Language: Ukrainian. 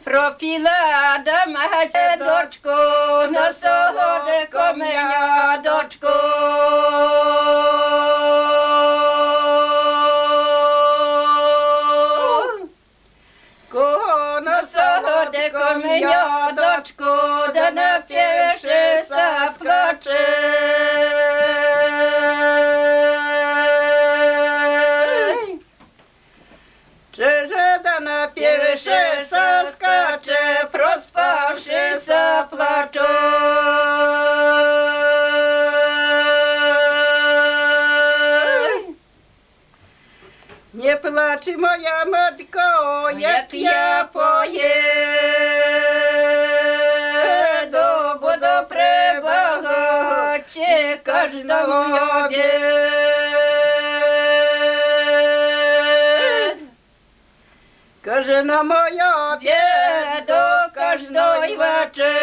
Пропіла до мася дочку, на солодико мене дочку. На солодико мене дочку, да напиши заплаче. Чи же да напиши скаче, проспавши заплачу. Не плачи, моя матко, як я поїду, буду прибагачі кожного обід. Кожна моя обіду, кожної вечір.